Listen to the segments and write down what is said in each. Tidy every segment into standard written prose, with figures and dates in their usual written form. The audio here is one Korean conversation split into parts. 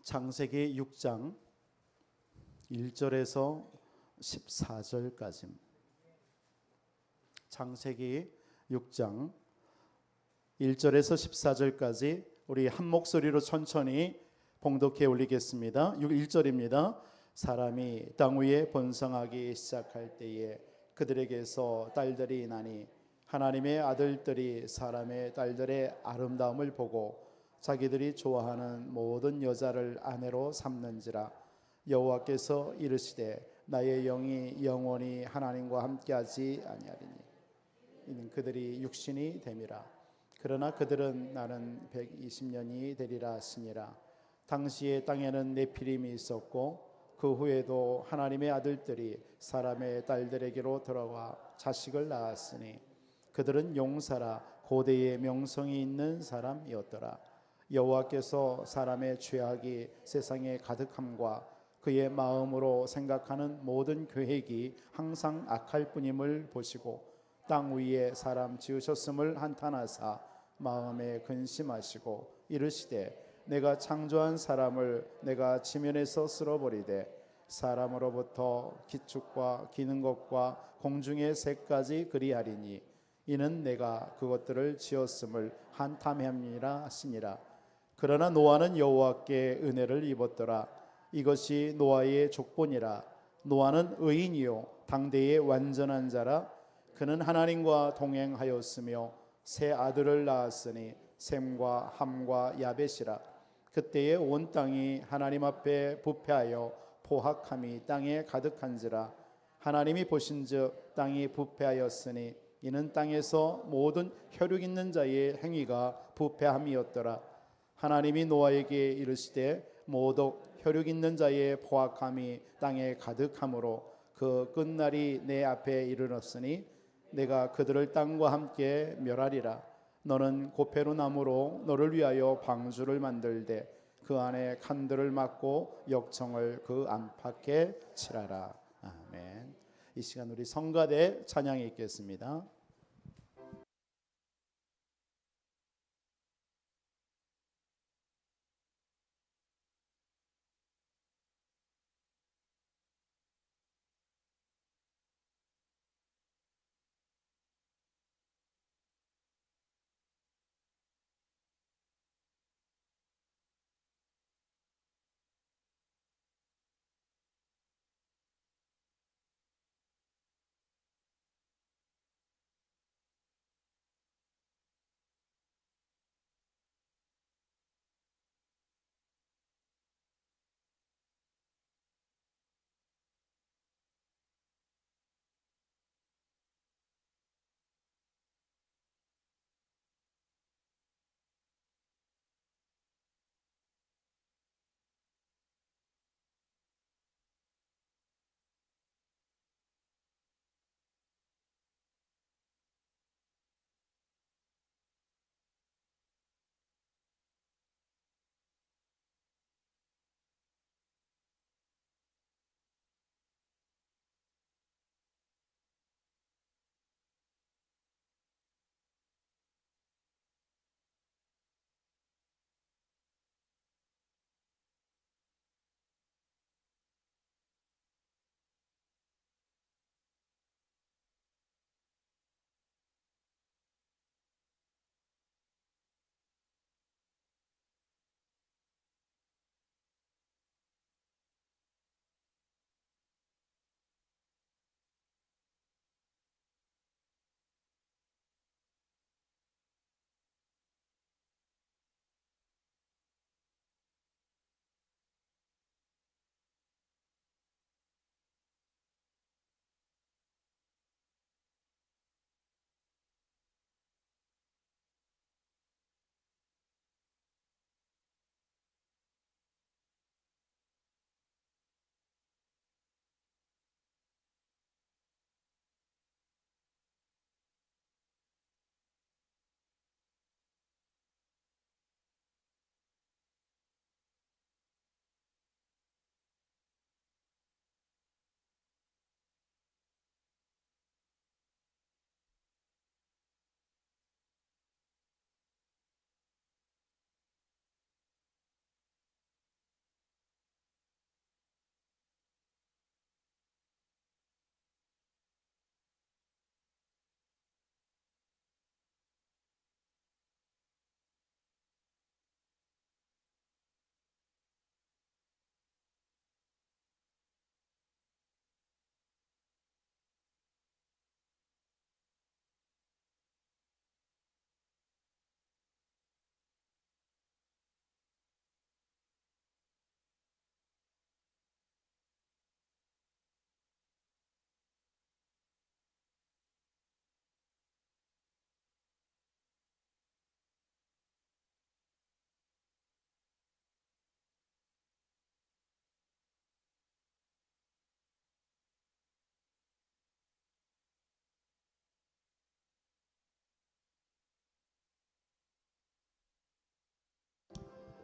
창세기 6장 1절에서 14절까지. 창세기 6장 1절에서 14절까지 우리 한 목소리로 천천히 봉독해 올리겠습니다. 1절입니다. 사람이 땅 위에 번성하기 시작할 때에 그들에게서 딸들이 나니 하나님의 아들들이 사람의 딸들의 아름다움을 보고 자기들이 좋아하는 모든 여자를 아내로 삼는지라. 여호와께서 이르시되 나의 영이 영원히 하나님과 함께하지 아니하리니 이는 그들이 육신이 됨이라. 그러나 그들은 나는 120년이 되리라 하시니라. 당시에 땅에는 네피림이 있었고 그 후에도 하나님의 아들들이 사람의 딸들에게로 들어와 자식을 낳았으니 그들은 용사라 고대의 명성이 있는 사람이었더라. 여호와께서 사람의 죄악이 세상에 가득함과 그의 마음으로 생각하는 모든 계획이 항상 악할 뿐임을 보시고 땅 위에 사람 지으셨음을 한탄하사 마음에 근심하시고 이르시되 내가 창조한 사람을 내가 지면에서 쓸어버리되 사람으로부터 기축과 기는 것과 공중의 새까지 그리하리니 이는 내가 그것들을 지었음을 한탄함이라 하시니라. 그러나 노아는 여호와께 은혜를 입었더라. 이것이 노아의 족본이라. 노아는 의인이요 당대의 완전한 자라. 그는 하나님과 동행하였으며 세 아들을 낳았으니 셈과 함과 야벳이라. 그때에 온 땅이 하나님 앞에 부패하여 포악함이 땅에 가득한지라. 하나님이 보신즉 땅이 부패하였으니 이는 땅에서 모든 혈육 있는 자의 행위가 부패함이었더라. 하나님이 노아에게 이르시되 모독 혈육 있는 자의 포악함이 땅에 가득함으로 그 끝날이 내 앞에 이르렀으니 내가 그들을 땅과 함께 멸하리라. 너는 고페로 나무로 너를 위하여 방주를 만들되 그 안에 칸들을 막고 역청을 그 안팎에 칠하라. 아멘. 이 시간 우리 성가대 찬양이 있겠습니다.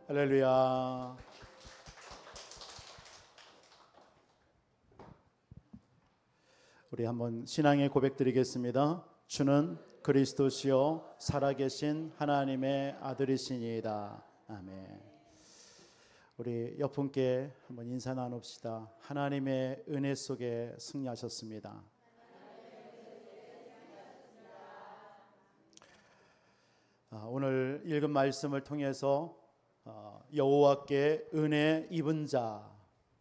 할렐루야. 우리 한번 신앙의 고백 드리겠습니다. 주는 그리스도시요 살아계신 하나님의 아들이시니이다. 아멘. 우리 옆분께 한번 인사 나눕시다. 하나님의 은혜 속에 승리하셨습니다. 오늘 읽은 말씀을 통해서 여호와께 은혜 입은 자,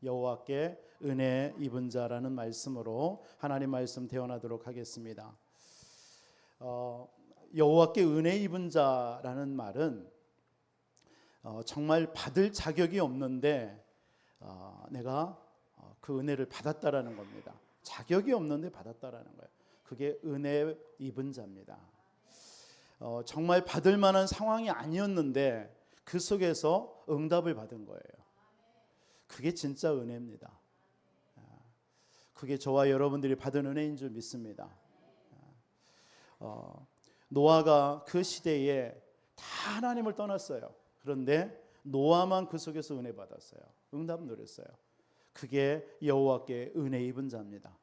여호와께 은혜 입은 자라는 말씀으로 하나님 말씀 대언하도록 하겠습니다. 여호와께 은혜 입은 자라는 말은 정말 받을 자격이 없는데 내가 그 은혜를 받았다라는 겁니다. 자격이 없는데 받았다라는 거예요. 그게 은혜 입은 자입니다. 정말 받을 만한 상황이 아니었는데 그 속에서 응답을 받은 거예요. 그게 진짜 은혜입니다. 그게 저와 여러분들이 받은 은혜인 줄 믿습니다. 노아가 그 시대에 다 하나님을 떠났어요. 그런데 노아만 그 속에서 은혜 받았어요. 응답 누렸어요. 그게 여호와께 은혜 입은 자입니다.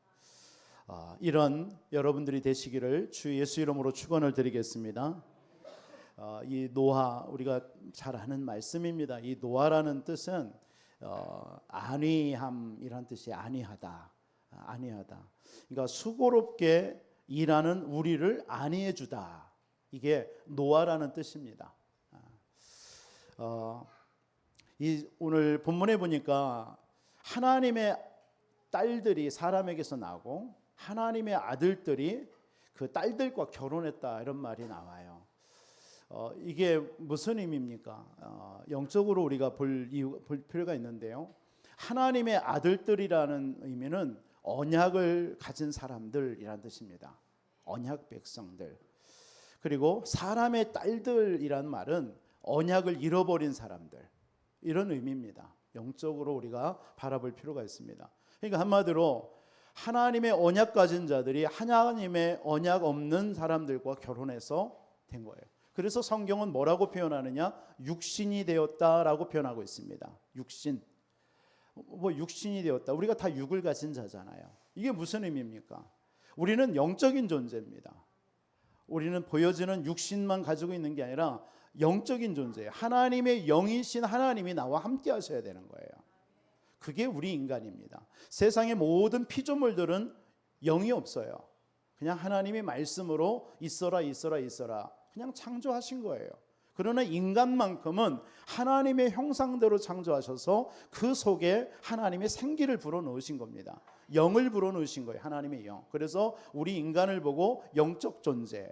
이런 여러분들이 되시기를 주 예수 이름으로 축원을 드리겠습니다. 이 노아, 우리가 잘 아는 말씀입니다. 이 노아라는 뜻은 안위함이란 뜻이 안위하다. 안위하다. 그러니까 수고롭게 일하는 우리를 안위해 주다. 이게 노아라는 뜻입니다. 이 오늘 본문에 보니까 하나님의 딸들이 사람에게서 나고 하나님의 아들들이 그 딸들과 결혼했다, 이런 말이 나와요. 이게 무슨 의미입니까? 영적으로 우리가 볼 필요가 있는데요. 하나님의 아들들이라는 의미는 언약을 가진 사람들이라는 뜻입니다. 언약 백성들. 그리고 사람의 딸들이란 말은 언약을 잃어버린 사람들, 이런 의미입니다. 영적으로 우리가 바라볼 필요가 있습니다. 그러니까 한마디로 하나님의 언약 가진 자들이 하나님의 언약 없는 사람들과 결혼해서 된 거예요. 그래서 성경은 뭐라고 표현하느냐? 육신이 되었다라고 표현하고 있습니다. 육신. 육신이 되었다. 우리가 다 육을 가진 자잖아요. 이게 무슨 의미입니까? 우리는 영적인 존재입니다. 우리는 보여지는 육신만 가지고 있는 게 아니라 영적인 존재예요. 하나님의 영이신 하나님이 나와 함께 하셔야 되는 거예요. 그게 우리 인간입니다. 세상의 모든 피조물들은 영이 없어요. 그냥 하나님의 말씀으로 있어라 있어라 있어라 그냥 창조하신 거예요. 그러나 인간만큼은 하나님의 형상대로 창조하셔서 그 속에 하나님의 생기를 불어넣으신 겁니다. 영을 불어넣으신 거예요. 하나님의 영. 그래서 우리 인간을 보고 영적 존재,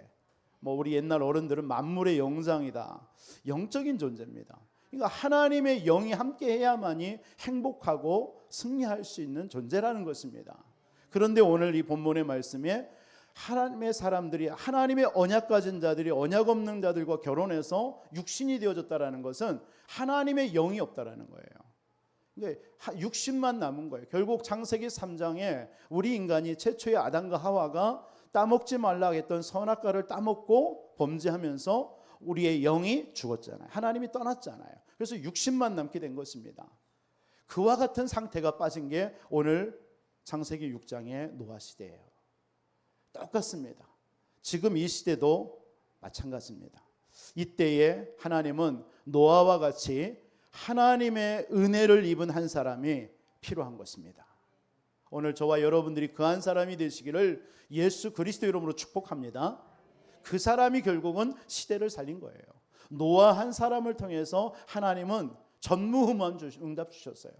우리 옛날 어른들은 만물의 영장이다, 영적인 존재입니다. 그러니까 하나님의 영이 함께 해야만이 행복하고 승리할 수 있는 존재라는 것입니다. 그런데 오늘 이 본문의 말씀에 하나님의 사람들이, 하나님의 언약 가진 자들이 언약 없는 자들과 결혼해서 육신이 되어졌다라는 것은 하나님의 영이 없다라는 거예요. 그러니까 육신만 남은 거예요. 결국 창세기 3장에 우리 인간이 최초의 아담과 하와가 따먹지 말라 했던 선악과를 따먹고 범죄하면서 우리의 영이 죽었잖아요. 하나님이 떠났잖아요. 그래서 육신만 남게 된 것입니다. 그와 같은 상태가 빠진 게 오늘 창세기 6장의 노아 시대예요. 똑같습니다. 지금 이 시대도 마찬가지입니다. 이때에 하나님은 노아와 같이 하나님의 은혜를 입은 한 사람이 필요한 것입니다. 오늘 저와 여러분들이 그 한 사람이 되시기를 예수 그리스도 이름으로 축복합니다. 그 사람이 결국은 시대를 살린 거예요. 노아 한 사람을 통해서 하나님은 전무후무한 응답 주셨어요.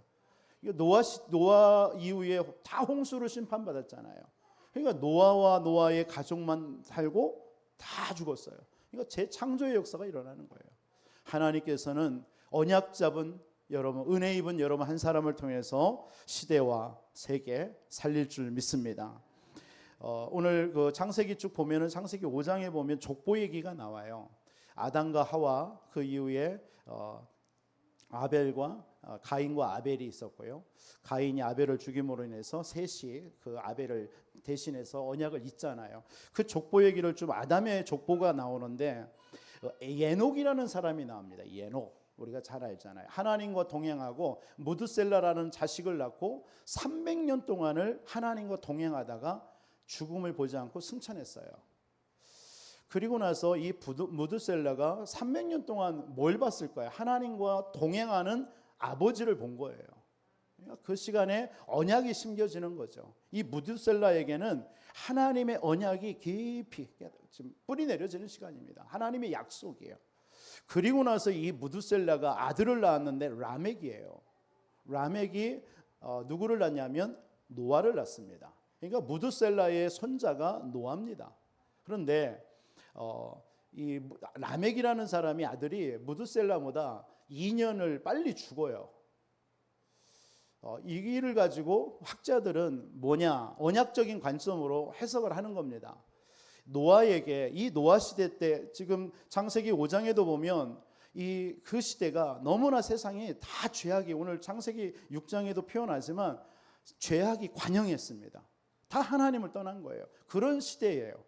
노아 이후에 다 홍수로 심판받았잖아요. 그러니까 노아와 노아의 가족만 살고 다 죽었어요. 그러니까 재창조의 역사가 일어나는 거예요. 하나님께서는 언약 잡은 여러분, 은혜 입은 여러분 한 사람을 통해서 시대와 세계 살릴 줄 믿습니다. 오늘 그 창세기 쭉 보면은 창세기 5장에 보면 족보 얘기가 나와요. 아담과 하와, 그 이후에 아벨과 가인과 아벨이 있었고요. 가인이 아벨을 죽임으로 인해서 셋이 그 아벨을 대신해서 언약을 잇잖아요. 그 족보 얘기를 좀, 아담의 족보가 나오는데 에녹이라는 사람이 나옵니다. 에녹. 우리가 잘 알잖아요. 하나님과 동행하고 무드셀라라는 자식을 낳고 300년 동안을 하나님과 동행하다가 죽음을 보지 않고 승천했어요. 그리고 나서 이 무드셀라가 300년 동안 뭘 봤을까요? 하나님과 동행하는 아버지를 본 거예요. 그 시간에 언약이 심겨지는 거죠. 이 무드셀라에게는 하나님의 언약이 깊이 지금 뿌리 내려지는 시간입니다. 하나님의 약속이에요. 그리고 나서 이 무드셀라가 아들을 낳았는데 라멕이에요. 라멕이 누구를 낳냐면 노아를 낳습니다. 그러니까 무드셀라의 손자가 노아입니다. 그런데 이 라멕이라는 사람이 아들이 무드셀라보다 2년을 빨리 죽어요. 이 일을 가지고 학자들은 뭐냐, 언약적인 관점으로 해석을 하는 겁니다. 노아에게 이 노아 시대 때 지금 창세기 5장에도 보면 그 시대가 너무나 세상이 다 죄악이, 오늘 창세기 6장에도 표현하지만 죄악이 관영했습니다. 다 하나님을 떠난 거예요. 그런 시대예요.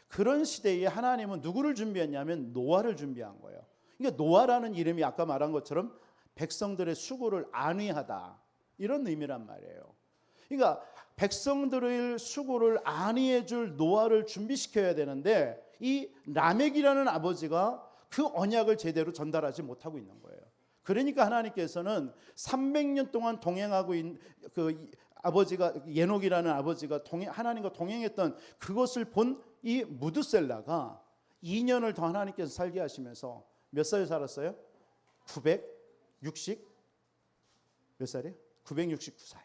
그런 시대에 하나님은 누구를 준비했냐면 노아를 준비한 거예요. 그러니까 노아라는 이름이 아까 말한 것처럼 백성들의 수고를 안위하다, 이런 의미란 말이에요. 그러니까 백성들의 수고를 안위해 줄 노아를 준비시켜야 되는데 이 라멕이라는 아버지가 그 언약을 제대로 전달하지 못하고 있는 거예요. 그러니까 하나님께서는 300년 동안 동행하고 있는 그 아버지가, 예녹이라는 아버지가 하나님과 동행했던 그것을 본 이 무드셀라가 2년을 더 하나님께서 살게 하시면서 몇 살 살았어요? 960 몇 살이에요? 969살.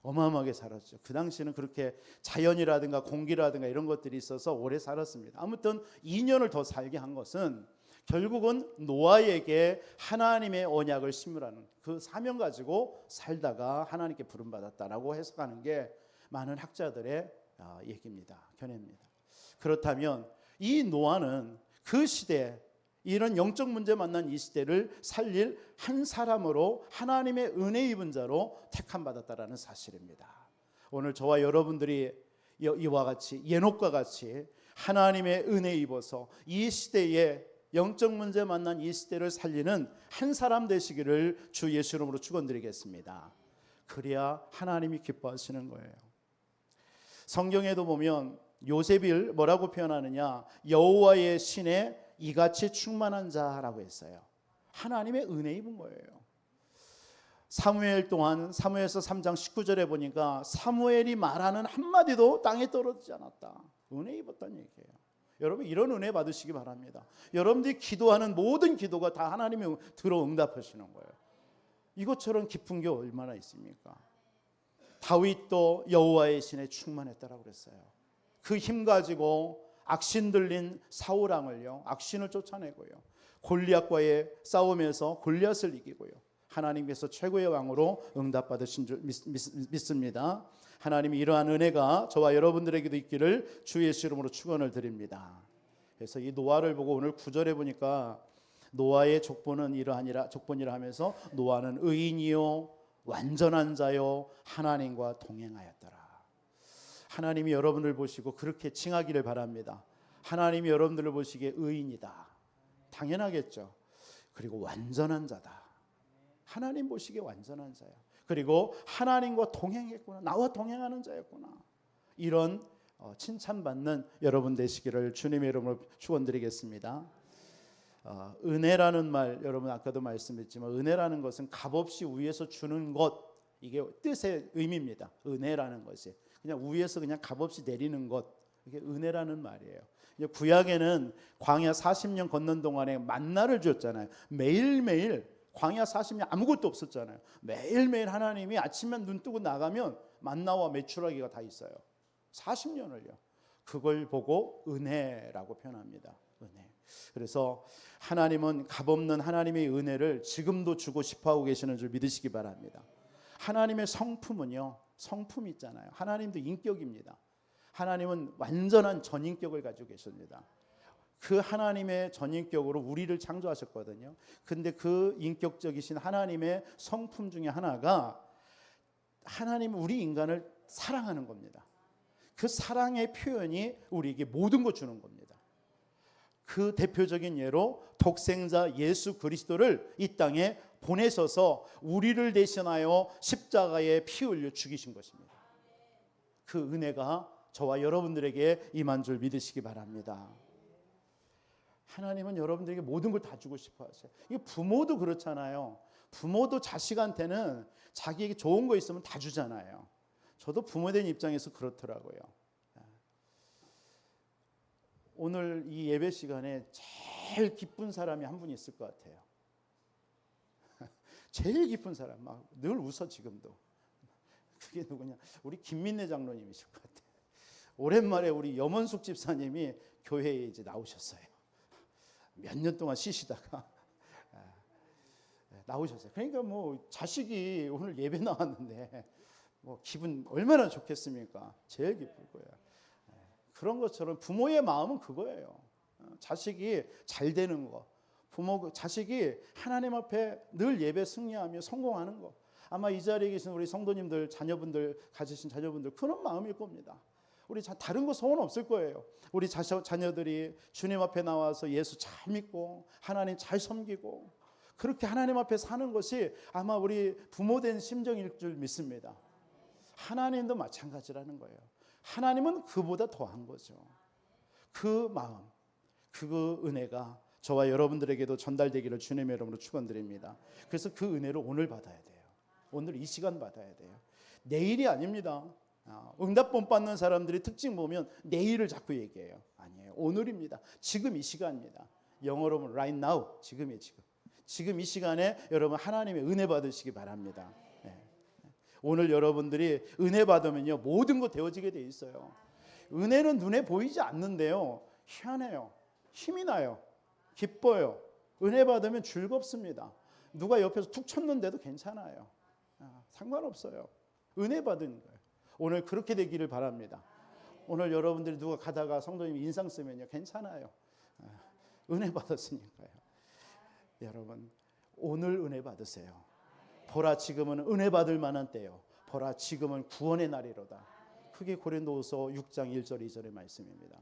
어마어마하게 살았죠. 그 당시는 그렇게 자연이라든가 공기라든가 이런 것들이 있어서 오래 살았습니다. 아무튼 2년을 더 살게 한 것은 결국은 노아에게 하나님의 언약을 심으라는 그 사명 가지고 살다가 하나님께 부름받았다라고 해석하는 게 많은 학자들의 얘기입니다. 견해입니다. 그렇다면 이 노아는 그 시대, 이런 영적 문제 만난 이 시대를 살릴 한 사람으로 하나님의 은혜 입은 자로 택함 받았다라는 사실입니다. 오늘 저와 여러분들이 이와 같이 예녹과 같이 하나님의 은혜 입어서 이 시대에 영적 문제 만난 이 시대를 살리는 한 사람 되시기를 주 예수 이름으로 축원드리겠습니다. 그래야 하나님이 기뻐하시는 거예요. 성경에도 보면 요셉을 뭐라고 표현하느냐, 여호와의 신에 이같이 충만한 자라고 했어요. 하나님의 은혜 입은 거예요. 사무엘 또한 사무엘서 3장 19절에 보니까 사무엘이 말하는 한마디도 땅에 떨어지지 않았다. 은혜 입었다는 얘기예요. 여러분, 이런 은혜 받으시기 바랍니다. 여러분들이 기도하는 모든 기도가 다 하나님이 들어 응답하시는 거예요. 이것처럼 기쁜 게 얼마나 있습니까? 다윗도 여호와의 신에 충만했다라고 그랬어요. 그 힘 가지고 악신 들린 사울 왕을요, 악신을 쫓아내고요, 골리앗과의 싸움에서 골리앗을 이기고요, 하나님께서 최고의 왕으로 응답받으신 줄 믿습니다. 하나님이 이러한 은혜가 저와 여러분들에게도 있기를 주 예수 이름으로 축원을 드립니다. 그래서 이 노아를 보고 오늘 9절에 보니까 노아의 족보는 이러하니라, 족본이라 하면서 노아는 의인이요 완전한 자요 하나님과 동행하였더라. 하나님이 여러분을 보시고 그렇게 칭하기를 바랍니다. 하나님이 여러분들을 보시기에 의인이다. 당연하겠죠. 그리고 완전한 자다. 하나님 보시기에 완전한 자야. 그리고 하나님과 동행했구나. 나와 동행하는 자였구나. 이런 칭찬받는 여러분 되시기를 주님의 이름으로 축원드리겠습니다. 은혜라는 말, 여러분 아까도 말씀했지만 은혜라는 것은 값없이 위에서 주는 것, 이게 뜻의 의미입니다. 은혜라는 것이 그냥 위에서 그냥 값없이 내리는 것, 이게 은혜라는 말이에요. 구약에는 광야 40년 걷는 동안에 만나를 주었잖아요. 매일매일 광야 40년 아무것도 없었잖아요. 매일매일 하나님이 아침에 눈 뜨고 나가면 만나와 메추라기가 다 있어요. 40년을요. 그걸 보고 은혜라고 표현합니다. 은혜. 그래서 하나님은 값없는 하나님의 은혜를 지금도 주고 싶어하고 계시는 줄 믿으시기 바랍니다. 하나님의 성품은요, 성품이 있잖아요. 하나님도 인격입니다. 하나님은 완전한 전인격을 가지고 계십니다. 그 하나님의 전인격으로 우리를 창조하셨거든요. 근데 그 인격적이신 하나님의 성품 중에 하나가 하나님 우리 인간을 사랑하는 겁니다. 그 사랑의 표현이 우리에게 모든 것 주는 겁니다. 그 대표적인 예로 독생자 예수 그리스도를 이 땅에 보내셔서 우리를 대신하여 십자가에 피 흘려 죽이신 것입니다. 그 은혜가 저와 여러분들에게 임한 줄 믿으시기 바랍니다. 하나님은 여러분들에게 모든 걸 다 주고 싶어 하세요. 이게 부모도 그렇잖아요. 부모도 자식한테는 자기에게 좋은 거 있으면 다 주잖아요. 저도 부모된 입장에서 그렇더라고요. 오늘 이 예배 시간에 제일 기쁜 사람이 한 분 있을 것 같아요. 제일 기쁜 사람, 막 늘 웃어 지금도. 그게 누구냐? 우리 김민래 장로님이실 것 같아요. 오랜만에 우리 염원숙 집사님이 교회에 이제 나오셨어요. 몇 년 동안 쉬시다가 나오셨어요. 그러니까 뭐 자식이 오늘 예배 나왔는데 뭐 기분 얼마나 좋겠습니까? 제일 기쁠 거예요. 그런 것처럼 부모의 마음은 그거예요. 자식이 잘 되는 거, 자식이 하나님 앞에 늘 예배 승리하며 성공하는 거. 아마 이 자리에 계신 우리 성도님들, 자녀분들, 가지신 자녀분들 그런 마음일 겁니다. 우리 다른 거 소원 없을 거예요. 우리 자녀들이 주님 앞에 나와서 예수 잘 믿고 하나님 잘 섬기고 그렇게 하나님 앞에 사는 것이 아마 우리 부모된 심정일 줄 믿습니다. 하나님도 마찬가지라는 거예요. 하나님은 그보다 더한 거죠. 그 마음, 그 은혜가 저와 여러분들에게도 전달되기를 주님의 이름으로 축원드립니다. 그래서 그 은혜를 오늘 받아야 돼요. 오늘 이 시간 받아야 돼요. 내일이 아닙니다. 응답본 받는 사람들의 특징 보면 내일을 자꾸 얘기해요. 아니에요. 오늘입니다. 지금 이 시간입니다. 영어로는 right now, 지금이에요. 지금 이 시간에 여러분 하나님의 은혜 받으시기 바랍니다. 오늘 여러분들이 은혜 받으면요 모든 거 되어지게 돼 있어요. 은혜는 눈에 보이지 않는데요 희한해요. 힘이 나요. 기뻐요. 은혜 받으면 즐겁습니다. 누가 옆에서 툭 쳤는데도 괜찮아요. 상관없어요. 은혜 받은 거예요. 오늘 그렇게 되기를 바랍니다. 오늘 여러분들이 누가 가다가 성도님 인상 쓰면요 괜찮아요. 은혜 받았으니까요. 여러분 오늘 은혜 받으세요. 보라 지금은 은혜 받을 만한 때요. 보라 지금은 구원의 날이로다. 그게 고린도후서 6장 1절 2절의 말씀입니다.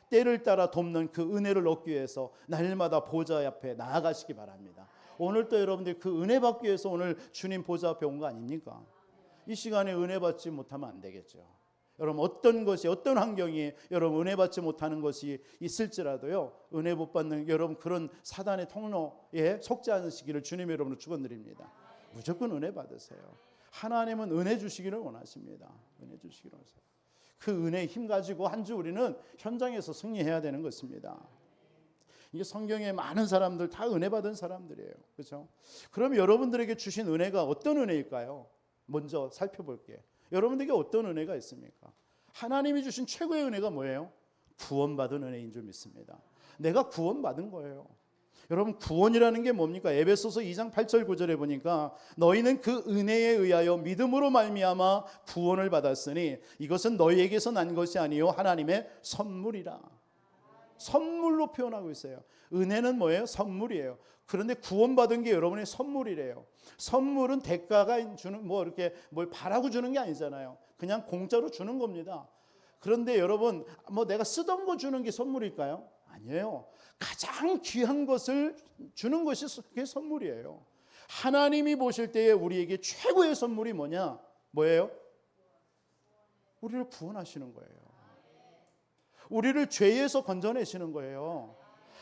때를 따라 돕는 그 은혜를 얻기 위해서 날마다 보좌 앞에 나아가시기 바랍니다. 오늘 또 여러분들 그 은혜 받기 위해서 오늘 주님 보좌 앞에 온 거 아닙니까? 이 시간에 은혜 받지 못하면 안 되겠죠. 여러분 어떤 것이 어떤 환경이 여러분 은혜 받지 못하는 것이 있을지라도요 은혜 못 받는 여러분 그런 사단의 통로에 속지 않으시기를 주님의 이름으로 축원드립니다. 무조건 은혜 받으세요. 하나님은 은혜 주시기를 원하십니다. 은혜 주시기를 원하세요. 그 은혜의 힘 가지고 한 주 우리는 현장에서 승리해야 되는 것입니다. 이게 성경에 많은 사람들 다 은혜 받은 사람들이에요. 그렇죠? 그럼 여러분들에게 주신 은혜가 어떤 은혜일까요? 먼저 살펴볼게요. 여러분들에게 어떤 은혜가 있습니까? 하나님이 주신 최고의 은혜가 뭐예요? 구원받은 은혜인 줄 믿습니다. 내가 구원받은 거예요. 여러분 구원이라는 게 뭡니까? 에베소서 2장 8절 9절에 보니까 너희는 그 은혜에 의하여 믿음으로 말미암아 구원을 받았으니 이것은 너희에게서 난 것이 아니요 하나님의 선물이라. 선물로 표현하고 있어요. 은혜는 뭐예요? 선물이에요. 그런데 구원받은 게 여러분의 선물이래요. 선물은 대가가 주는 뭐 이렇게 뭘 바라고 주는 게 아니잖아요. 그냥 공짜로 주는 겁니다. 그런데 여러분 뭐 내가 쓰던 거 주는 게 선물일까요? 아니에요. 가장 귀한 것을 주는 것이 그게 선물이에요. 하나님이 보실 때에 우리에게 최고의 선물이 뭐냐? 뭐예요? 우리를 구원하시는 거예요. 우리를 죄에서 건져내시는 거예요.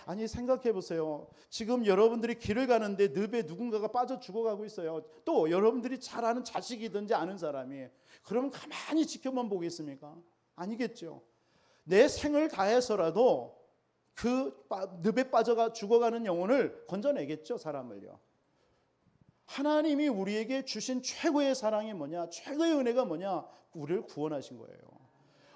아니 생각해 보세요. 지금 여러분들이 길을 가는데 늪에 누군가가 빠져 죽어가고 있어요. 또 여러분들이 잘 아는 자식이든지 아는 사람이 그러면 가만히 지켜만 보겠습니까? 아니겠죠. 내 생을 다해서라도 그 늪에 빠져가 죽어가는 영혼을 건져내겠죠. 사람을요. 하나님이 우리에게 주신 최고의 사랑이 뭐냐? 최고의 은혜가 뭐냐? 우리를 구원하신 거예요.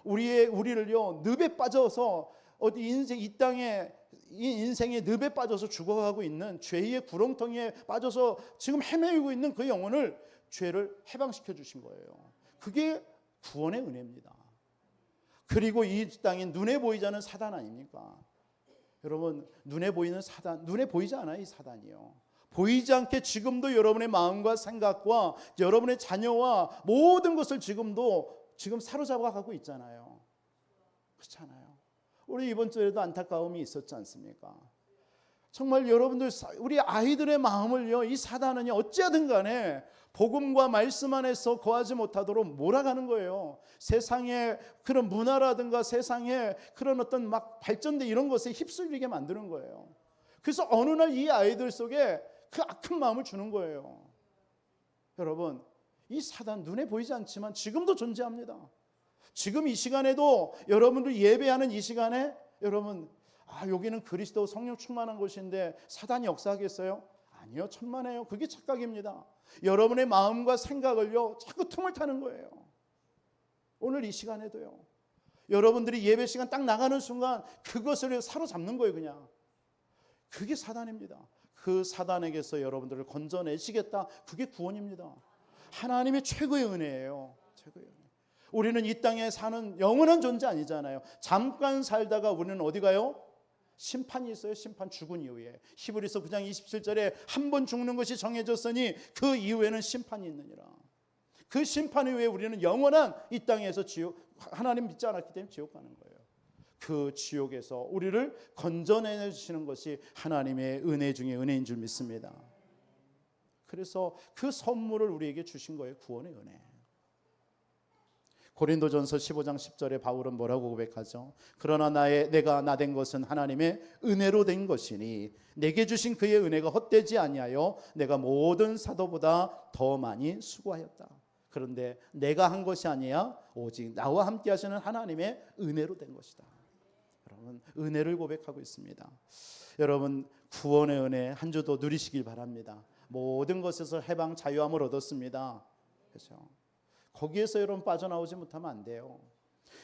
우리를요 늪에 빠져서 어디 인생 이 땅에 이 인생의 늪에 빠져서 죽어가고 있는 죄의 구렁텅이에 빠져서 지금 헤매고 있는 그 영혼을 죄를 해방시켜 주신 거예요. 그게 구원의 은혜입니다. 그리고 이 땅에 눈에 보이지 않는 사단 아닙니까? 여러분 눈에 보이는 사단, 눈에 보이지 않아요. 이 사단이요. 보이지 않게 지금도 여러분의 마음과 생각과 여러분의 자녀와 모든 것을 지금 사로잡아 가고 있잖아요. 그렇잖아요. 우리 이번 주에도 안타까움이 있었지 않습니까? 정말 여러분들, 우리 아이들의 마음을요, 이 사단은요, 어찌하든 간에 복음과 말씀 안에서 거하지 못하도록 몰아가는 거예요. 세상의 그런 문화라든가 세상의 그런 어떤 막 발전된 이런 것에 휩쓸리게 만드는 거예요. 그래서 어느 날 이 아이들 속에 그 악한 마음을 주는 거예요. 여러분, 이 사단 눈에 보이지 않지만 지금도 존재합니다. 지금 이 시간에도 여러분들 예배하는 이 시간에 여러분, 여기는 그리스도 성령 충만한 곳인데 사단이 역사하겠어요? 아니요, 천만에요. 그게 착각입니다. 여러분의 마음과 생각을요, 자꾸 틈을 타는 거예요. 오늘 이 시간에도요, 여러분들이 예배 시간 딱 나가는 순간 그것을 사로잡는 거예요. 그냥 그게 사단입니다. 그 사단에게서 여러분들을 건져내시겠다. 그게 구원입니다. 하나님의 최고의 은혜예요. 최고의 은혜. 우리는 이 땅에 사는 영원한 존재 아니잖아요. 잠깐 살다가 우리는 어디 가요? 심판이 있어요. 심판, 죽은 이후에. 히브리서 9장 27절에 한 번 죽는 것이 정해졌으니 그 이후에는 심판이 있느니라. 그 심판 이후에 우리는 영원한 이 땅에서 지옥, 하나님 믿지 않았기 때문에 지옥 가는 거예요. 그 지옥에서 우리를 건져내 주시는 것이 하나님의 은혜 중에 은혜인 줄 믿습니다. 그래서 그 선물을 우리에게 주신 거예요. 구원의 은혜. 고린도전서 15장 10절에 바울은 뭐라고 고백하죠? 그러나 내가 나 된 것은 하나님의 은혜로 된 것이니 내게 주신 그의 은혜가 헛되지 아니하여 내가 모든 사도보다 더 많이 수고하였다. 그런데 내가 한 것이 아니야 오직 나와 함께 하시는 하나님의 은혜로 된 것이다. 여러분, 은혜를 고백하고 있습니다. 여러분, 구원의 은혜 한 주도 누리시길 바랍니다. 모든 것에서 해방 자유함을 얻었습니다. 그렇죠? 거기에서 여러분 빠져나오지 못하면 안 돼요.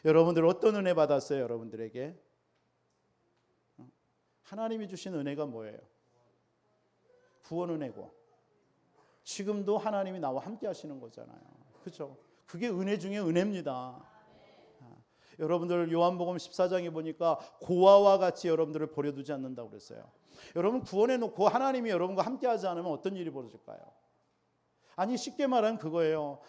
여러분들 어떤 은혜 받았어요? 여러분들에게 하나님이 주신 은혜가 뭐예요? 구원 은혜고 지금도 하나님이 나와 함께 하시는 거잖아요. 그렇죠? 그게 은혜 중에 은혜입니다. 여러분들 요한복음 14장에 보니까 고아와 같이 여러분들을 버려두지 않는다고 그랬어요. 여러분, 구원해 놓고 하나님이 여러분과 함께 하지 않으면 어떤 일이 벌어질까요? 아니, 쉽게 말하면 그거예요.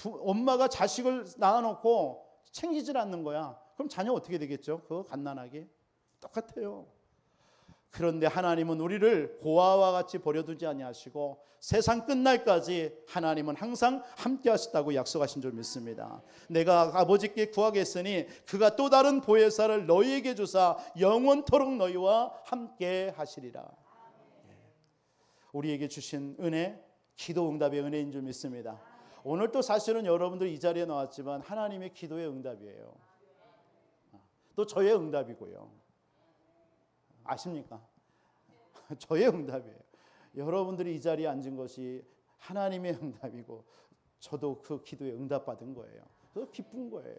엄마가 자식을 낳아놓고 챙기질 않는 거야. 그럼 자녀 어떻게 되겠죠? 그거 갓난아기 똑같아요. 그런데 하나님은 우리를 고아와 같이 버려두지 아니하시고 세상 끝날까지 하나님은 항상 함께 하시다고 약속하신 줄 믿습니다. 내가 아버지께 구하겠으니 그가 또 다른 보혜사를 너희에게 주사 영원토록 너희와 함께 하시리라. 우리에게 주신 은혜, 기도 응답의 은혜인 줄 믿습니다. 오늘 또 사실은 여러분들 이 자리에 나왔지만 하나님의 기도의 응답이에요. 또 저의 응답이고요. 아십니까? 저의 응답이에요. 여러분들이 이 자리에 앉은 것이 하나님의 응답이고 저도 그 기도에 응답받은 거예요. 그래서 기쁜 거예요.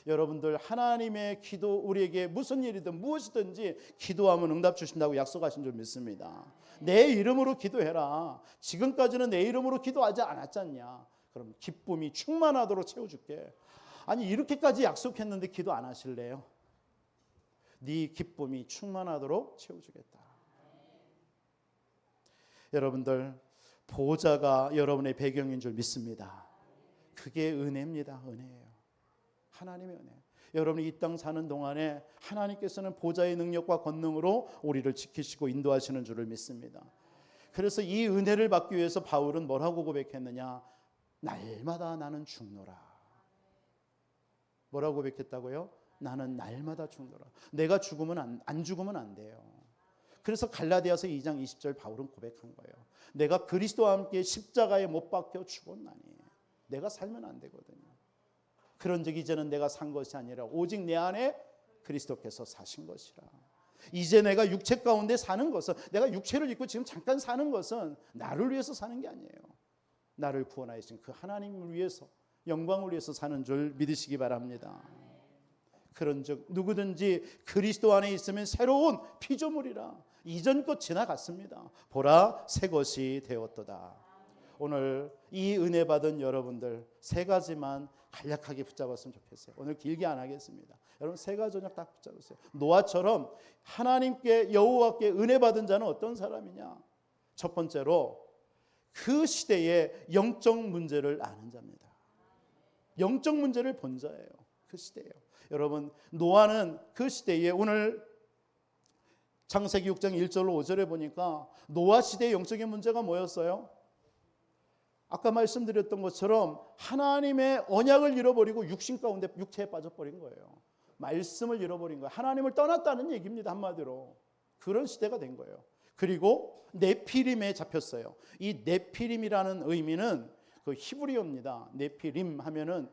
여러분들, 하나님의 기도, 우리에게 무슨 일이든 무엇이든지 기도하면 응답 주신다고 약속하신 줄 믿습니다. 내 이름으로 기도해라. 지금까지는 내 이름으로 기도하지 않았잖냐. 그럼 기쁨이 충만하도록 채워줄게. 아니, 이렇게까지 약속했는데 기도 안 하실래요? 네 기쁨이 충만하도록 채워주겠다. 여러분들, 보좌가 여러분의 배경인 줄 믿습니다. 그게 은혜입니다. 은혜예요. 하나님의 은혜. 여러분이 이 땅 사는 동안에 하나님께서는 보좌의 능력과 권능으로 우리를 지키시고 인도하시는 줄을 믿습니다. 그래서 이 은혜를 받기 위해서 바울은 뭐라고 고백했느냐? 날마다 나는 죽노라. 뭐라고 고백했다고요? 나는 날마다 죽노라. 내가 죽으면 안 죽으면 안 돼요. 그래서 갈라디아서 2장 20절 바울은 고백한 거예요. 내가 그리스도와 함께 십자가에 못 박혀 죽었나니 내가 살면 안 되거든요. 그런즉 이제는 내가 산 것이 아니라 오직 내 안에 그리스도께서 사신 것이라. 이제 내가 육체 가운데 사는 것은, 내가 육체를 입고 지금 잠깐 사는 것은 나를 위해서 사는 게 아니에요. 나를 구원하신 그 하나님을 위해서, 영광을 위해서 사는 줄 믿으시기 바랍니다. 그런즉 누구든지 그리스도 안에 있으면 새로운 피조물이라. 이전 것 지나갔습니다. 보라, 새 것이 되었도다. 오늘 이 은혜 받은 여러분들 세 가지만 간략하게 붙잡았으면 좋겠어요. 오늘 길게 안 하겠습니다. 여러분, 세 가지 그냥 딱 붙잡으세요. 노아처럼 하나님께, 여호와께 은혜 받은 자는 어떤 사람이냐? 첫 번째로 그 시대의 영적 문제를 아는 자입니다. 영적 문제를 본 자예요. 그 시대예요. 여러분, 노아는 그 시대에 오늘 창세기 6장 1절로 5절에 보니까 노아 시대의 영적인 문제가 뭐였어요? 아까 말씀드렸던 것처럼 하나님의 언약을 잃어버리고 육신 가운데 육체에 빠져버린 거예요. 말씀을 잃어버린 거예요. 하나님을 떠났다는 얘기입니다. 한마디로. 그런 시대가 된 거예요. 그리고 네피림에 잡혔어요. 이 네피림이라는 의미는 그 히브리어입니다. 네피림 하면은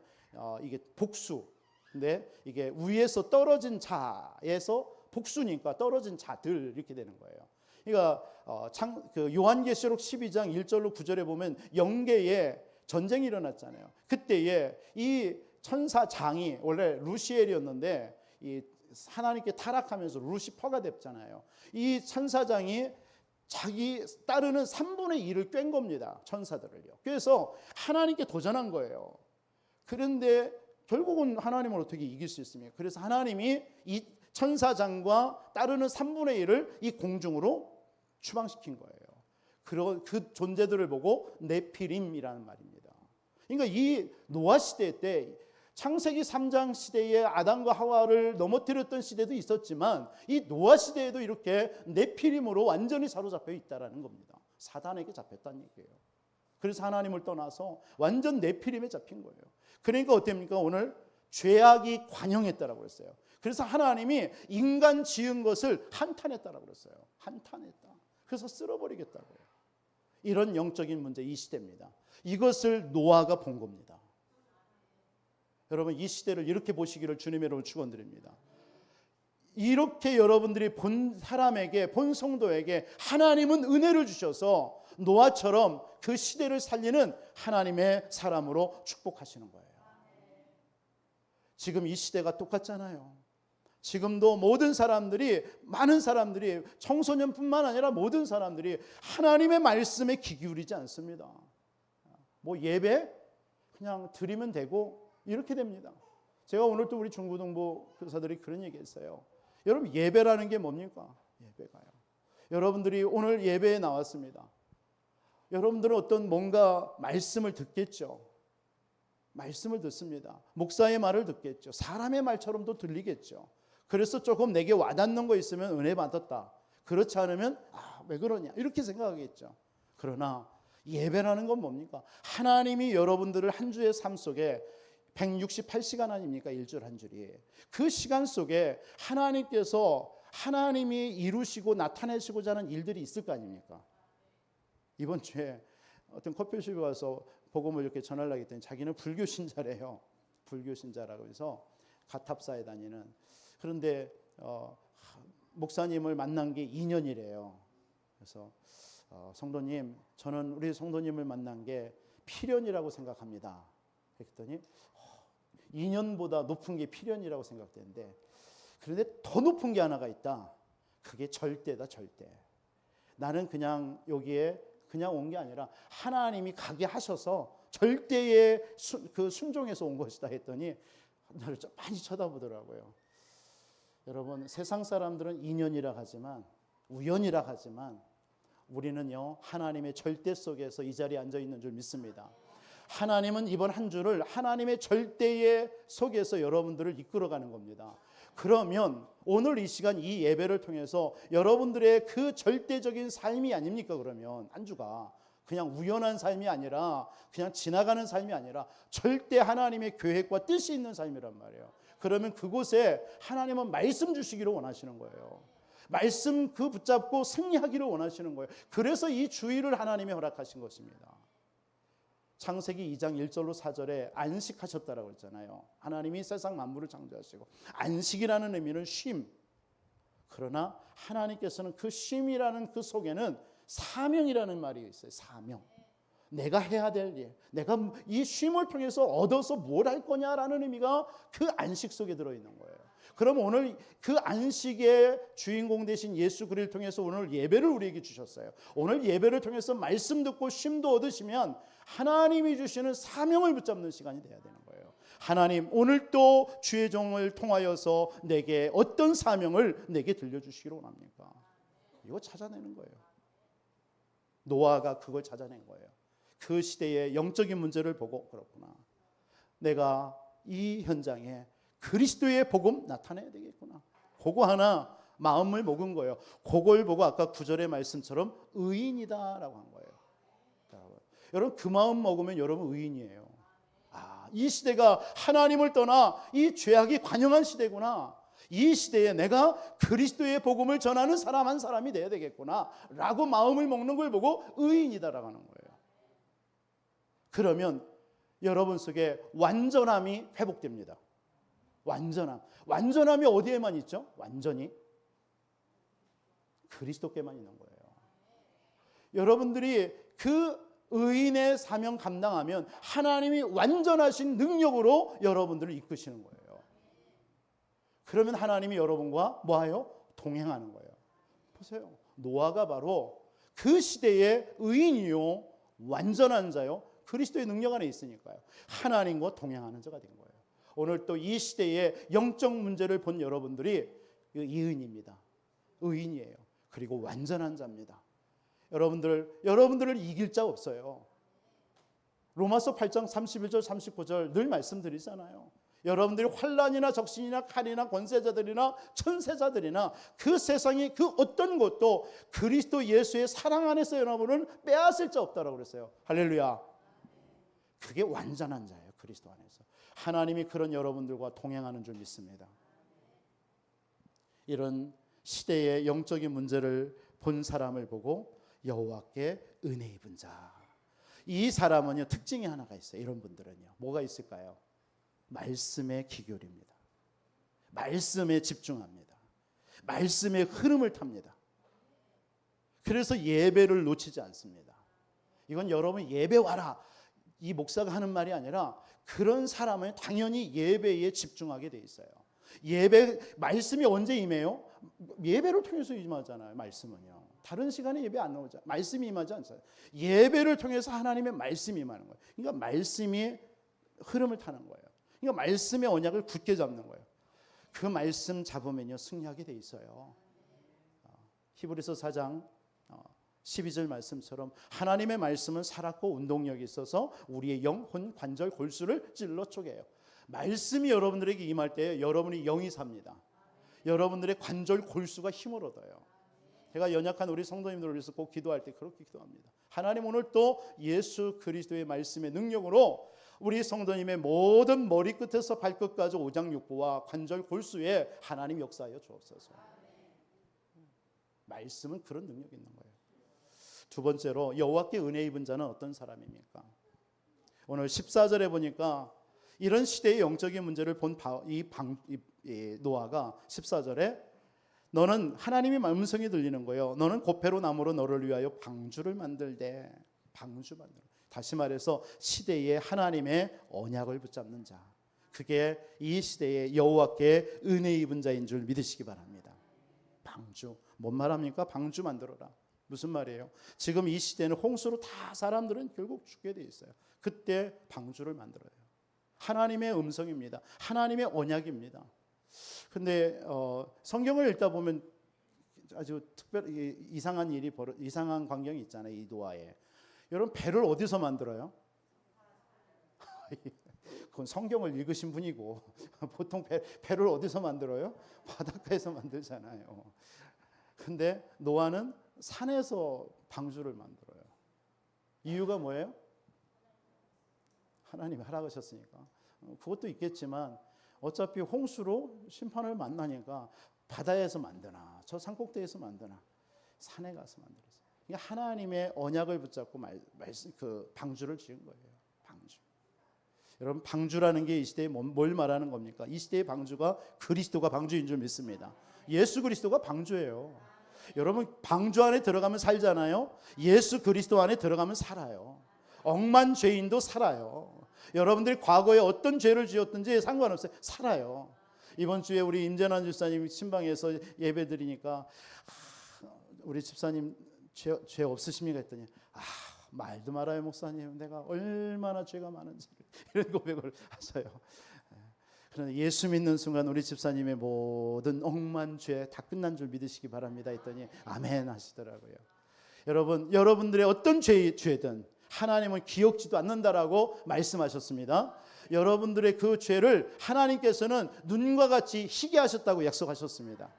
이게 복수. 근데 이게 위에서 떨어진 자에서 복수니까 떨어진 자들 이렇게 되는 거예요. 그러니까 그 요한계시록 12장 1절로 9절에 보면 영계에 전쟁이 일어났잖아요. 그때에 이 천사장이 원래 루시엘이었는데 이 하나님께 타락하면서 루시퍼가 됐잖아요. 이 천사장이 자기 따르는 3분의 1을 꿰은 겁니다. 천사들을요. 그래서 하나님께 도전한 거예요. 그런데 결국은 하나님을 어떻게 이길 수 있습니까? 그래서 하나님이 이 천사장과 따르는 3분의 1을 이 공중으로 추방시킨 거예요. 그 존재들을 보고 네피림이라는 말입니다. 그러니까 이 노아 시대 때 창세기 3장 시대에 아담과 하와를 넘어뜨렸던 시대도 있었지만 이 노아 시대에도 이렇게 네피림으로 완전히 사로잡혀 있다는 겁니다. 사단에게 잡혔다는 얘기예요. 그래서 하나님을 떠나서 완전 네피림에 잡힌 거예요. 그러니까 어땠습니까? 오늘 죄악이 관영했다라고 했어요. 그래서 하나님이 인간 지은 것을 한탄했다라고 그랬어요. 한탄했다. 그래서 쓸어버리겠다고요. 이런 영적인 문제 이 시대입니다. 이것을 노아가 본 겁니다. 여러분 이 시대를 이렇게 보시기를 주님의 이름으로 축원드립니다. 이렇게 여러분들이 본 사람에게 본 성도에게 하나님은 은혜를 주셔서 노아처럼 그 시대를 살리는 하나님의 사람으로 축복하시는 거예요. 지금 이 시대가 똑같잖아요. 지금도 모든 사람들이 많은 사람들이 청소년뿐만 아니라 모든 사람들이 하나님의 말씀에 귀 기울이지 않습니다. 뭐 예배 그냥 드리면 되고 이렇게 됩니다. 제가 오늘 또 우리 중고등부 교사들이 그런 얘기했어요. 여러분 예배라는 게 뭡니까? 예배가요. 여러분들이 오늘 예배에 나왔습니다. 여러분들은 어떤 뭔가 말씀을 듣겠죠. 말씀을 듣습니다. 목사의 말을 듣겠죠. 사람의 말처럼도 들리겠죠. 그래서 조금 내게 와닿는 거 있으면 은혜 받았다. 그렇지 않으면 왜 그러냐 이렇게 생각하겠죠. 그러나 예배라는 건 뭡니까? 하나님이 여러분들을 한 주의 삶 속에 168시간 아닙니까? 일주일 한 줄이. 그 시간 속에 하나님이 이루시고 나타내시고자 하는 일들이 있을 거 아닙니까? 이번 주에 어떤 커피숍에 와서 복음을 이렇게 전하려고 했더니 자기는 불교 신자래요. 불교 신자라고 해서 가탑사에 다니는. 그런데 목사님을 만난 게 2년이래요. 그래서 성도님, 저는 우리 성도님을 만난 게 필연이라고 생각합니다. 그랬더니 2년보다 높은 게 필연이라고 생각되는데 그런데 더 높은 게 하나가 있다. 그게 절대다, 절대. 나는 그냥 여기에 그냥 온 게 아니라 하나님이 가게 하셔서 절대의 그 순종에서 온 것이다 했더니 나를 좀 많이 쳐다보더라고요. 여러분 세상 사람들은 인연이라 하지만 우연이라 하지만 우리는요 하나님의 절대 속에서 이 자리에 앉아 있는 줄 믿습니다. 하나님은 이번 한 주를 하나님의 절대의 속에서 여러분들을 이끌어가는 겁니다. 그러면 오늘 이 시간 이 예배를 통해서 여러분들의 그 절대적인 삶이 아닙니까? 그러면 한 주가 그냥 우연한 삶이 아니라 그냥 지나가는 삶이 아니라 절대 하나님의 계획과 뜻이 있는 삶이란 말이에요. 그러면 그곳에 하나님은 말씀 주시기를 원하시는 거예요. 말씀 그 붙잡고 승리하기를 원하시는 거예요. 그래서 이 주일을 하나님이 허락하신 것입니다. 창세기 2장 1절로 4절에 안식하셨다라고 했잖아요. 하나님이 세상 만물을 창조하시고 안식이라는 의미는 쉼. 그러나 하나님께서는 그 쉼이라는 그 속에는 사명이라는 말이 있어요. 사명. 내가 해야 될 일, 내가 이 쉼을 통해서 얻어서 뭘 할 거냐라는 의미가 그 안식 속에 들어있는 거예요. 그럼 오늘 그 안식의 주인공 되신 예수 그리스도를 통해서 오늘 예배를 우리에게 주셨어요. 오늘 예배를 통해서 말씀 듣고 쉼도 얻으시면 하나님이 주시는 사명을 붙잡는 시간이 돼야 되는 거예요. 하나님 오늘 또 주의 종을 통하여서 내게 어떤 사명을 내게 들려주시기로 원합니까? 이거 찾아내는 거예요. 노아가 그걸 찾아낸 거예요. 그 시대의 영적인 문제를 보고 그렇구나. 내가 이 현장에 그리스도의 복음 나타내야 되겠구나. 그거 하나 마음을 먹은 거예요. 그걸 보고 아까 9절의 말씀처럼 의인이다라고 한 거예요. 여러분 그 마음 먹으면 여러분 의인이에요. 이 시대가 하나님을 떠나 이 죄악이 관영한 시대구나. 이 시대에 내가 그리스도의 복음을 전하는 사람 한 사람이 돼야 되겠구나 라고 마음을 먹는 걸 보고 의인이다라고 하는 거예요. 그러면 여러분 속에 완전함이 회복됩니다. 완전함이 어디에만 있죠? 완전히 그리스도께만 있는 거예요. 여러분들이 그 의인의 사명 감당하면 하나님이 완전하신 능력으로 여러분들을 이끄시는 거예요. 그러면 하나님이 여러분과 뭐하요? 동행하는 거예요. 보세요. 노아가 바로 그 시대의 의인이요 완전한 자요 그리스도의 능력 안에 있으니까요. 하나님과 동행하는 자가 된 거예요. 오늘 또 이 시대의 영적 문제를 본 여러분들이 의인입니다. 의인이에요. 그리고 완전한 자입니다. 여러분들을 이길 자 없어요. 로마서 8장 31절 39절 늘 말씀드리잖아요. 여러분들이 환난이나 적신이나 칼이나 권세자들이나 천세자들이나 그 세상의 그 어떤 것도 그리스도 예수의 사랑 안에서 여러분은 빼앗을 자 없다라고 그랬어요. 할렐루야. 그게 완전한 자예요. 그리스도 안에서. 하나님이 그런 여러분들과 동행하는 줄 믿습니다. 이런 시대의 영적인 문제를 본 사람을 보고 여호와께 은혜 입은 자. 이 사람은요 특징이 하나가 있어요. 이런 분들은요 뭐가 있을까요? 말씀의 기교입니다. 말씀에 집중합니다. 말씀의 흐름을 탑니다. 그래서 예배를 놓치지 않습니다. 이건 여러분 예배 와라 이 목사가 하는 말이 아니라 그런 사람은 당연히 예배에 집중하게 돼 있어요. 말씀이 언제 임해요? 예배를 통해서 임하잖아요. 말씀은요. 다른 시간에 예배 안 나오잖아요. 말씀이 임하지 않잖아요. 예배를 통해서 하나님의 말씀이 임하는 거예요. 그러니까 말씀이 흐름을 타는 거예요. 그러니까 말씀의 언약을 굳게 잡는 거예요. 그 말씀 잡으면요 승리하게 돼 있어요. 히브리서 4장 12절 말씀처럼 하나님의 말씀은 살았고 운동력이 있어서 우리의 영혼 관절 골수를 찔러 쪼개요. 말씀이 여러분들에게 임할 때 여러분이 영이 삽니다. 여러분들의 관절 골수가 힘을 얻어요. 제가 연약한 우리 성도님들을 위해서 꼭 기도할 때 그렇게 기도합니다. 하나님 오늘 또 예수 그리스도의 말씀의 능력으로 우리 성도님의 모든 머리끝에서 발끝까지 오장육부와 관절 골수에 하나님 역사하여 주옵소서. 말씀은 그런 능력이 있는 거예요. 두 번째로 여호와께 은혜 입은 자는 어떤 사람입니까? 오늘 14절에 보니까 이런 시대의 영적인 문제를 본 노아가 14절에 너는 하나님의 음성이 들리는 거예요. 너는 고페로 나무로 너를 위하여 방주를 만들되 방주 만들어. 다시 말해서 시대의 하나님의 언약을 붙잡는 자. 그게 이 시대의 여호와께 은혜 입은 자인 줄 믿으시기 바랍니다. 방주. 뭔 말합니까? 방주 만들어라. 무슨 말이에요? 지금 이 시대는 홍수로 다 사람들은 결국 죽게 돼 있어요. 그때 방주를 만들어요. 하나님의 음성입니다. 하나님의 언약입니다. 근데 성경을 읽다 보면 아주 이상한 광경이 있잖아요. 이 노아에. 여러분 배를 어디서 만들어요? 그건 성경을 읽으신 분이고 보통 배를 어디서 만들어요? 바닷가에서 만들잖아요. 근데 노아는 산에서 방주를 만들어요. 이유가 뭐예요? 하나님이 하라고 하셨으니까. 그것도 있겠지만 어차피 홍수로 심판을 만나니까 바다에서 만드나 저 산꼭대기에서 만드나 산에 가서 만들었어요. 그러니까 하나님의 언약을 붙잡고 그 방주를 지은 거예요. 방주. 여러분 방주라는 게 이 시대에 뭘 말하는 겁니까? 이 시대의 방주가 그리스도가 방주인 줄 믿습니다. 예수 그리스도가 방주예요. 여러분 방주 안에 들어가면 살잖아요. 예수 그리스도 안에 들어가면 살아요. 억만 죄인도 살아요. 여러분들이 과거에 어떤 죄를 지었든지 상관없어요. 살아요. 이번 주에 우리 임재난 집사님 신방에서 예배 드리니까 우리 집사님 죄 없으십니까 했더니 말도 말아요 목사님 내가 얼마나 죄가 많은지 이런 고백을 하세요. 그런데 예수 믿는 순간 우리 집사님의 모든 억만 죄 다 끝난 줄 믿으시기 바랍니다 했더니 아멘 하시더라고요. 여러분들의 어떤 죄든 하나님은 기억지도 않는다라고 말씀하셨습니다. 여러분들의 그 죄를 하나님께서는 눈과 같이 희게 하셨다고 약속하셨습니다.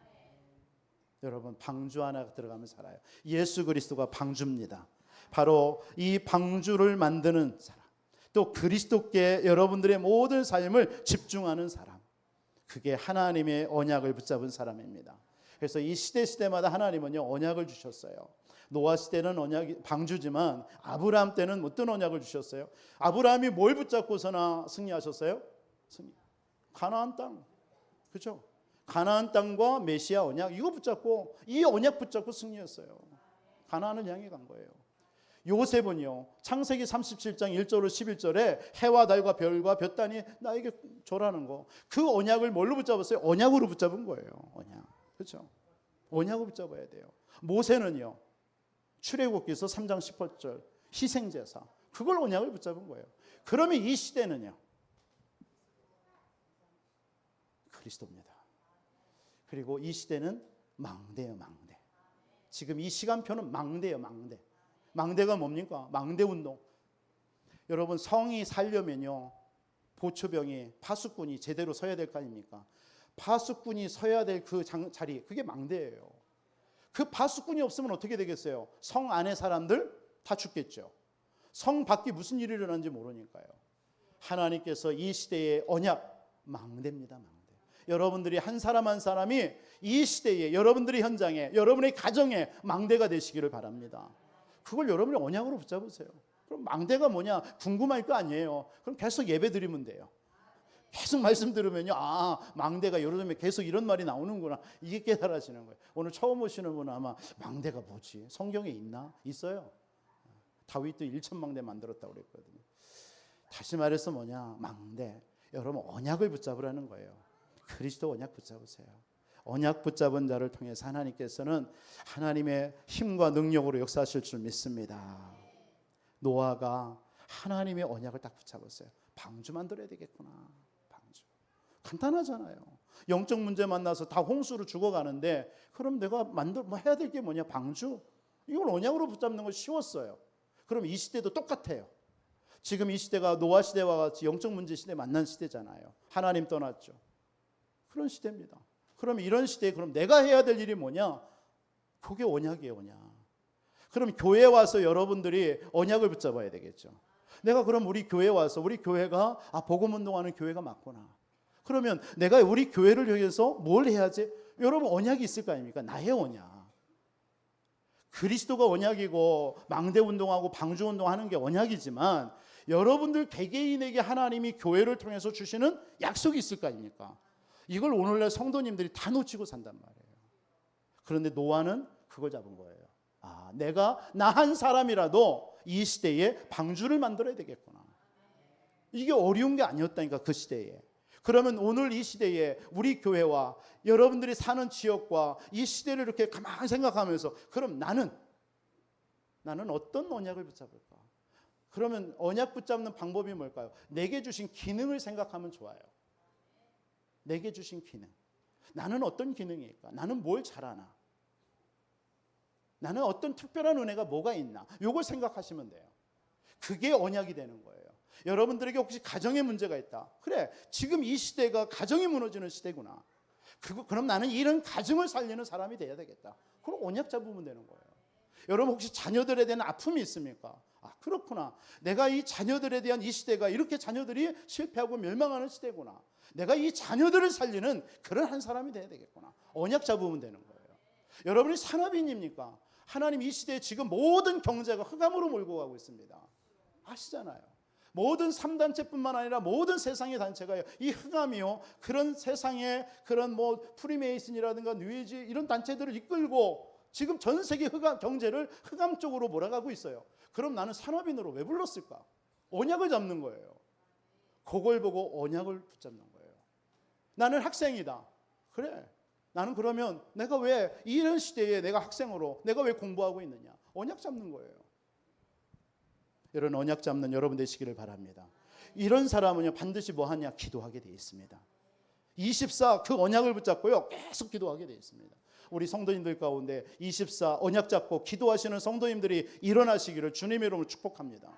여러분, 방주 하나 들어가면 살아요. 예수 그리스도가 방주입니다. 바로 이 방주를 만드는 사람, 또 그리스도께 여러분들의 모든 삶을 집중하는 사람, 그게 하나님의 언약을 붙잡은 사람입니다. 그래서 이 시대마다 하나님은요, 언약을 주셨어요. 노아 시대는 언약이 방주지만 아브라함 때는 어떤 언약을 주셨어요? 아브라함이 뭘 붙잡고서나 승리하셨어요? 가나안 땅. 그렇죠? 가나안 땅과 메시아 언약, 이거 붙잡고, 이 언약 붙잡고 승리했어요. 가나안을 향해 간 거예요. 요셉은요, 창세기 37장 1절로 11절에 해와 달과 별과 볕단이 나에게 절하는 거, 그 언약을 뭘로 붙잡았어요? 언약으로 붙잡은 거예요. 언약. 그렇죠? 언약으로 붙잡아야 돼요. 모세는요, 출애굽기서 3장 18절 희생제사, 그걸 언약을 붙잡은 거예요. 그러면 이 시대는요, 그리스도입니다. 그리고 이 시대는 망대예요. 망대. 지금 이 시간표는 망대예요. 망대. 망대가 뭡니까? 망대운동. 여러분, 성이 살려면요, 보초병이, 파수꾼이 제대로 서야 될 거 아닙니까? 파수꾼이 서야 될 그 자리, 그게 망대예요. 그 파수꾼이 없으면 어떻게 되겠어요? 성 안에 사람들 다 죽겠죠. 성 밖에 무슨 일이 일어나는지 모르니까요. 하나님께서 이 시대의 언약, 망대입니다. 망대. 여러분들이 한 사람 한 사람이 이 시대에, 여러분들의 현장에, 여러분의 가정에 망대가 되시기를 바랍니다. 그걸 여러분이 언약으로 붙잡으세요. 그럼 망대가 뭐냐 궁금할 거 아니에요. 그럼 계속 예배 드리면 돼요. 계속 말씀 들으면요, 아, 망대가 요즘에 계속 이런 말이 나오는구나, 이게 깨달아지는 거예요. 오늘 처음 오시는 분은 아마 망대가 뭐지? 성경에 있나? 있어요. 다윗도 1,000망대 만들었다고 그랬거든요. 다시 말해서 뭐냐, 망대. 여러분, 언약을 붙잡으라는 거예요. 그리스도 언약 붙잡으세요. 언약 붙잡은 자를 통해서 하나님께서는 하나님의 힘과 능력으로 역사하실 줄 믿습니다. 노아가 하나님의 언약을 딱 붙잡았어요. 방주 만들어야 되겠구나. 방주. 간단하잖아요. 영적 문제 만나서 다 홍수로 죽어가는데, 그럼 내가 해야 될 게 뭐냐? 방주. 이걸 언약으로 붙잡는 건 쉬웠어요. 그럼 이 시대도 똑같아요. 지금 이 시대가 노아 시대와 같이 영적 문제 시대 만난 시대잖아요. 하나님 떠났죠. 그런 시대입니다. 그럼 이런 시대에 그럼 내가 해야 될 일이 뭐냐? 그게 언약이에요, 언약. 그럼 교회에 와서 여러분들이 언약을 붙잡아야 되겠죠. 내가 그럼 우리 교회에 와서, 우리 교회가 복음 운동하는 교회가 맞구나. 그러면 내가 우리 교회를 위해서 뭘 해야지? 여러분, 언약이 있을 거 아닙니까? 나의 언약. 그리스도가 언약이고 망대 운동하고 방주 운동하는 게 언약이지만, 여러분들 개개인에게 하나님이 교회를 통해서 주시는 약속이 있을 거 아닙니까? 이걸 오늘날 성도님들이 다 놓치고 산단 말이에요. 그런데 노아는 그걸 잡은 거예요. 내가 나 한 사람이라도 이 시대에 방주를 만들어야 되겠구나. 이게 어려운 게 아니었다니까, 그 시대에. 그러면 오늘 이 시대에 우리 교회와 여러분들이 사는 지역과 이 시대를 이렇게 가만히 생각하면서, 그럼 나는 어떤 언약을 붙잡을까? 그러면 언약 붙잡는 방법이 뭘까요? 내게 주신 기능을 생각하면 좋아요. 내게 주신 기능. 나는 어떤 기능일까? 나는 뭘 잘하나? 나는 어떤 특별한 은혜가 뭐가 있나? 이걸 생각하시면 돼요. 그게 언약이 되는 거예요. 여러분들에게 혹시 가정에 문제가 있다. 그래, 지금 이 시대가 가정이 무너지는 시대구나. 그럼 나는 이런 가정을 살리는 사람이 돼야 되겠다. 그럼 언약 잡으면 되는 거예요. 여러분, 혹시 자녀들에 대한 아픔이 있습니까? 그렇구나. 내가 이 자녀들에 대한, 이 시대가 이렇게 자녀들이 실패하고 멸망하는 시대구나. 내가 이 자녀들을 살리는 그런 한 사람이 돼야 되겠구나. 언약 잡으면 되는 거예요. 여러분이 산업인입니까? 하나님 이 시대에 지금 모든 경제가 흑암으로 몰고 가고 있습니다. 아시잖아요. 모든 3단체뿐만 아니라 모든 세상의 단체가요, 이 흑암이요, 그런 세상의 그런 프리메이슨이라든가 뉴에이지 이런 단체들을 이끌고 지금 전 세계 경제를 흑암 쪽으로 몰아가고 있어요. 그럼 나는 산업인으로 왜 불렀을까? 언약을 잡는 거예요. 그걸 보고 언약을 붙잡는 거예요. 나는 학생이다. 그래, 나는 그러면 내가 왜 이런 시대에 내가 학생으로 내가 왜 공부하고 있느냐? 언약 잡는 거예요. 이런 언약 잡는 여러분 되시기를 바랍니다. 이런 사람은요, 반드시 뭐 하냐? 기도하게 되어 있습니다. 24 그 언약을 붙잡고요, 계속 기도하게 되어 있습니다. 우리 성도님들 가운데 24 언약 잡고 기도하시는 성도님들이 일어나시기를 주님의 이름으로 축복합니다.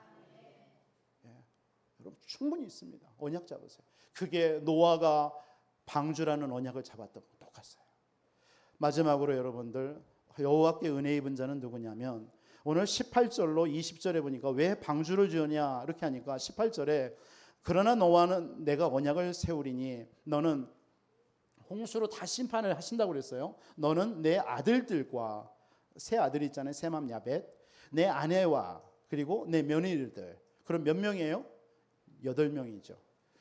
여러분 충분히 있습니다. 언약 잡으세요. 그게 노아가 방주라는 언약을 잡았던 거 똑같아요. 마지막으로 여러분들, 여호와께 은혜 입은 자는 누구냐면, 오늘 18절로 20절에 보니까 왜 방주를 지으냐 이렇게 하니까 18절에 그러나 너와는 내가 언약을 세우리니 너는 홍수로 다 심판을 하신다고 그랬어요. 너는 내 아들들과, 세 아들이 있잖아요. 세맘 야벳, 내 아내와 그리고 내 며느리들. 그럼 몇 명이에요? 8명이죠.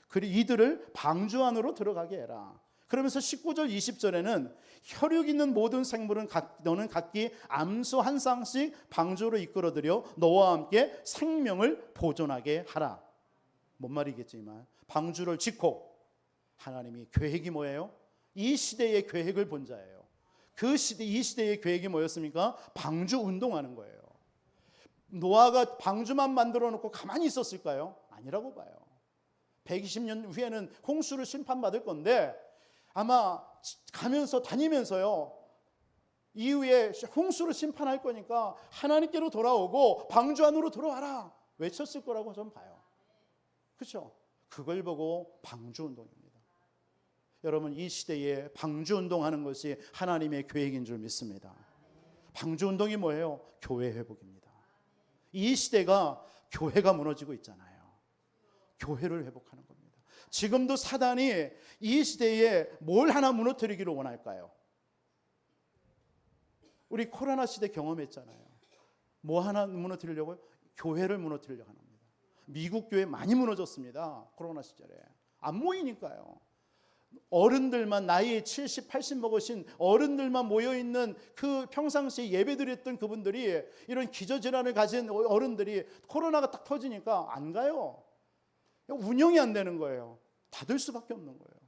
그리고 이들을 방주 안으로 들어가게 해라. 그러면서 19절 20절에는 혈육 있는 모든 생물은 너는 각기 암소 한 쌍씩 방주로 이끌어들여 너와 함께 생명을 보존하게 하라. 뭔 말이겠지만 방주를 짓고, 하나님이 계획이 뭐예요? 이 시대의 계획을 본 자예요. 이 시대의 계획이 뭐였습니까? 방주 운동하는 거예요. 노아가 방주만 만들어 놓고 가만히 있었을까요? 아니라고 봐요. 120년 후에는 홍수를 심판받을 건데, 아마 다니면서요, 이후에 홍수를 심판할 거니까 하나님께로 돌아오고 방주 안으로 들어와라 외쳤을 거라고 저는 봐요. 그렇죠? 그걸 보고 방주 운동입니다. 여러분, 이 시대에 방주 운동하는 것이 하나님의 계획인 줄 믿습니다. 방주 운동이 뭐예요? 교회 회복입니다. 이 시대가 교회가 무너지고 있잖아요. 교회를 회복하는 겁니다. 지금도 사단이 이 시대에 뭘 하나 무너뜨리기를 원할까요? 우리 코로나 시대 경험했잖아요. 뭐 하나 무너뜨리려고요? 교회를 무너뜨리려고 합니다. 미국 교회 많이 무너졌습니다. 코로나 시절에. 안 모이니까요. 어른들만, 나이 70, 80 먹으신 어른들만 모여있는, 그 평상시에 예배드렸던 그분들이, 이런 기저질환을 가진 어른들이 코로나가 딱 터지니까 안 가요. 운영이 안 되는 거예요. 닫을 수밖에 없는 거예요.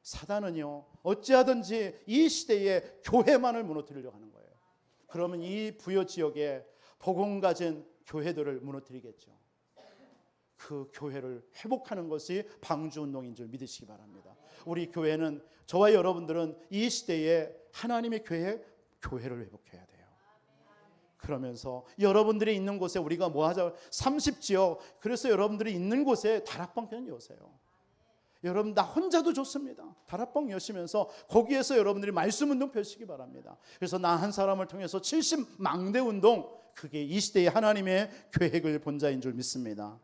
사단은요, 어찌하든지 이 시대에 교회만을 무너뜨리려고 하는 거예요. 그러면 이 부여 지역에 복음 가진 교회들을 무너뜨리겠죠. 그 교회를 회복하는 것이 방주운동인 줄 믿으시기 바랍니다. 우리 교회는, 저와 여러분들은 이 시대에 하나님의 교회를 회복해야 돼요. 그러면서 여러분들이 있는 곳에 우리가 뭐 하자, 30지역, 그래서 여러분들이 있는 곳에 다락방 그냥 여세요. 여러분, 나 혼자도 좋습니다. 다락방 여시면서 거기에서 여러분들이 말씀 운동 펼치기 바랍니다. 그래서 나 한 사람을 통해서 70망대 운동, 그게 이 시대의 하나님의 계획을 본 자인 줄 믿습니다.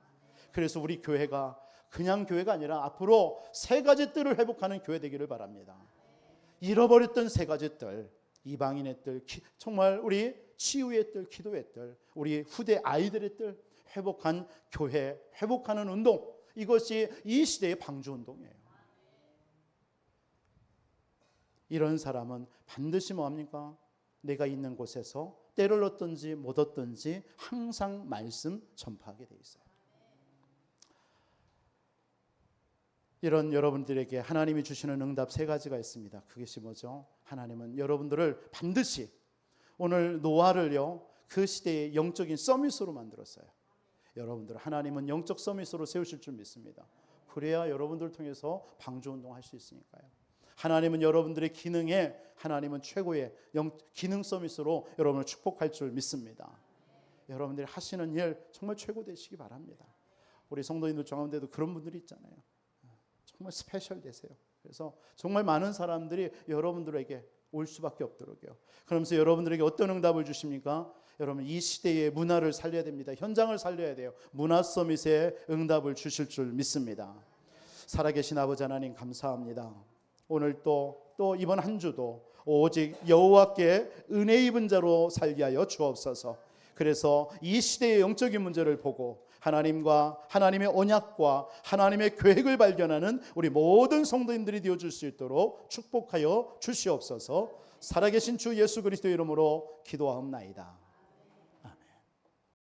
그래서 우리 교회가 그냥 교회가 아니라 앞으로 세 가지 뜰을 회복하는 교회 되기를 바랍니다. 잃어버렸던 세 가지 뜰, 이방인의 뜰, 정말 우리 치유의 뜰, 기도의 뜰, 우리 후대 아이들의 뜰, 회복한 교회, 회복하는 운동, 이것이 이 시대의 방주 운동이에요. 이런 사람은 반드시 뭐합니까? 내가 있는 곳에서 때를 얻든지 못 얻든지 항상 말씀 전파하게 돼 있어요. 이런 여러분들에게 하나님이 주시는 응답 세 가지가 있습니다. 그것이 뭐죠? 하나님은 여러분들을 반드시, 오늘 노아를요, 그 시대의 영적인 서밋으로 만들었어요. 여러분들, 하나님은 영적 서밋으로 세우실 줄 믿습니다. 그래야 여러분들을 통해서 방주운동 할 수 있으니까요. 하나님은 여러분들의 기능에, 하나님은 최고의 기능 서밋으로 여러분을 축복할 줄 믿습니다. 여러분들이 하시는 일 정말 최고 되시기 바랍니다. 우리 성도님들 가운데도 그런 분들이 있잖아요. 정말 스페셜 되세요. 그래서 정말 많은 사람들이 여러분들에게 올 수밖에 없도록요. 그러면서 여러분들에게 어떤 응답을 주십니까? 여러분, 이 시대의 문화를 살려야 됩니다. 현장을 살려야 돼요. 문화 서밋에 응답을 주실 줄 믿습니다. 살아계신 아버지 하나님, 감사합니다. 오늘 또 이번 한 주도 오직 여호와께 은혜 입은 자로 살게 하여 주옵소서. 그래서 이 시대의 영적인 문제를 보고 하나님과 하나님의 언약과 하나님의 계획을 발견하는 우리 모든 성도님들이 되어줄 수 있도록 축복하여 주시옵소서. 살아계신 주 예수 그리스도의 이름으로 기도하옵나이다.